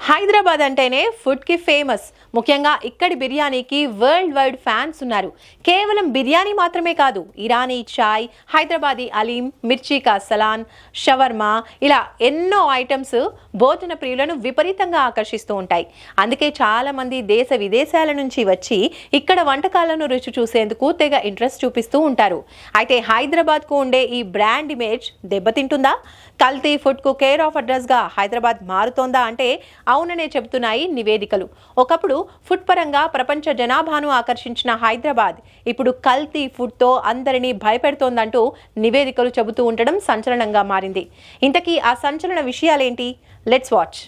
హైదరాబాద్ అంటేనే ఫుడ్కి ఫేమస్. ముఖ్యంగా ఇక్కడి బిర్యానీకి వరల్డ్ వైడ్ ఫ్యాన్స్ ఉన్నారు. కేవలం బిర్యానీ మాత్రమే కాదు, ఇరానీ చాయ్, హైదరాబాదీ అలీం, మిర్చి కా సలాన్, షవర్మా, ఇలా ఎన్నో ఐటమ్స్ భోజన ప్రియులను విపరీతంగా ఆకర్షిస్తూ ఉంటాయి. అందుకే చాలా మంది దేశ విదేశాల నుంచి వచ్చి ఇక్కడ వంటకాలను రుచి చూసేందుకు తెగ ఇంట్రెస్ట్ చూపిస్తూ ఉంటారు. అయితే హైదరాబాద్కు ఉండే ఈ బ్రాండ్ ఇమేజ్ దెబ్బతింటుందా? కల్తీ ఫుడ్కు కేర్ ఆఫ్ అడ్రస్గా హైదరాబాద్ మారుతోందా అంటే అవుననే చెబుతున్నాయి నివేదికలు. ఒకప్పుడు ఫుడ్ పరంగా ప్రపంచ జనాభాను ఆకర్షించిన హైదరాబాద్ ఇప్పుడు కల్తీ ఫుడ్తో అందరినీ భయపెడుతోందంటూ నివేదికలు చెబుతూ ఉండడం సంచలనంగా మారింది. ఇంతకీ ఆ సంచలన విషయాలేంటి? Let's watch.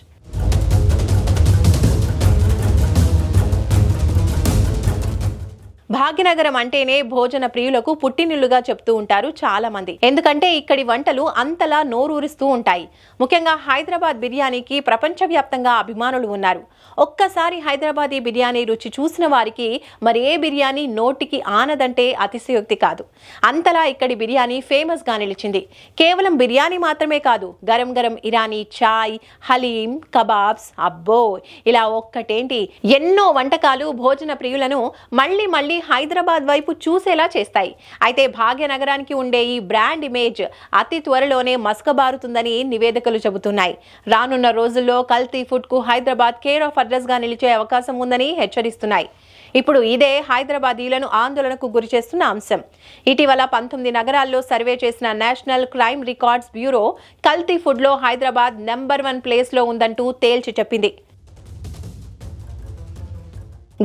భాగ్యనగరం అంటేనే భోజన ప్రియులకు పుట్టినిల్లుగా చెప్తూ ఉంటారు చాలా మంది. ఎందుకంటే ఇక్కడి వంటలు అంతలా నోరూరిస్తూ ఉంటాయి. ముఖ్యంగా హైదరాబాద్ బిర్యానీకి ప్రపంచవ్యాప్తంగా అభిమానులు ఉన్నారు. ఒక్కసారి హైదరాబాదీ బిర్యానీ రుచి చూసిన వారికి మరి ఏ బిర్యానీ నోటికి ఆనదంటే అతిశయోక్తి కాదు. అంతలా ఇక్కడి బిర్యానీ ఫేమస్ గా నిలిచింది. కేవలం బిర్యానీ మాత్రమే కాదు, గరం గరం ఇరానీ చాయ్, హలీం, కబాబ్స్, అబ్బో ఇలా ఒక్కటేంటి ఎన్నో వంటకాలు భోజన ప్రియులను మళ్ళీ మళ్ళీ హైదరాబాద్ వైపు చూసేలా చేస్తాయి. అయితే భాగ్యనగరానికి ఉండే ఈ బ్రాండ్ ఇమేజ్ అతి త్వరలోనే మసకబారుతుందని నివేదికలు చెబుతున్నాయి. రానున్న రోజుల్లో కల్తీ ఫుడ్ కు హైదరాబాద్ కేర్ ఆఫ్ అడ్రస్ గా నిలిచే అవకాశం ఉందని హెచ్చరిస్తున్నాయి. ఇప్పుడు ఇదే హైదరాబాదీలను ఆందోళనకు గురి చేస్తున్న అంశం. ఇటీవల 19 నగరాల్లో సర్వే చేసిన నేషనల్ క్రైమ్ రికార్డ్స్ బ్యూరో కల్తీ ఫుడ్ లో హైదరాబాద్ నెంబర్ 1 ప్లేస్ లో ఉందంటూ తేల్చి చెప్పింది.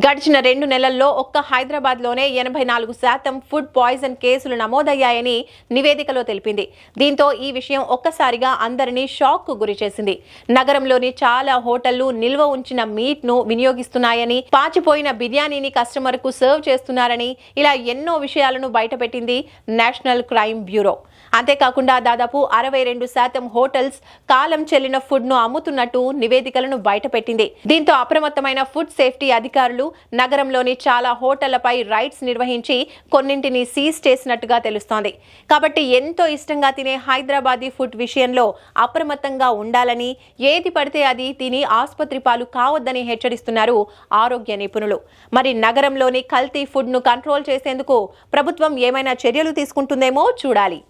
గడిచిన 2 నెలల్లో ఒక్క హైదరాబాద్లోనే 84% ఫుడ్ పాయిజన్ కేసులు నమోదయ్యాయని నివేదికలో తెలిపింది. దీంతో ఈ విషయం ఒక్కసారిగా అందరినీ షాక్కు గురిచేసింది. నగరంలోని చాలా హోటళ్లు నిల్వ ఉంచిన మీట్ను వినియోగిస్తున్నాయని, పాచిపోయిన బిర్యానీని కస్టమర్కు సర్వ్ చేస్తున్నారని, ఇలా ఎన్నో విషయాలను బయటపెట్టింది నేషనల్ క్రైమ్ బ్యూరో. అంతేకాకుండా దాదాపు 62% హోటల్స్ కాలం చెల్లిన ఫుడ్ ను అమ్ముతున్నట్టు నివేదికలను బయటపెట్టింది. దీంతో అప్రమత్తమైన ఫుడ్ సేఫ్టీ అధికారులు నగరంలోని చాలా హోటళ్లపై రైడ్స్ నిర్వహించి కొన్నింటిని సీజ్ చేసినట్టుగా తెలుస్తోంది. కాబట్టి ఎంతో ఇష్టంగా తినే హైదరాబాదీ ఫుడ్ విషయంలో అప్రమత్తంగా ఉండాలని, ఏది పడితే అది తిని ఆసుపత్రి పాలు కావద్దని హెచ్చరిస్తున్నారు ఆరోగ్య నిపుణులు. మరి నగరంలోని కల్తీ ఫుడ్ ను కంట్రోల్ చేసేందుకు ప్రభుత్వం ఏమైనా చర్యలు తీసుకుంటుందేమో చూడాలి.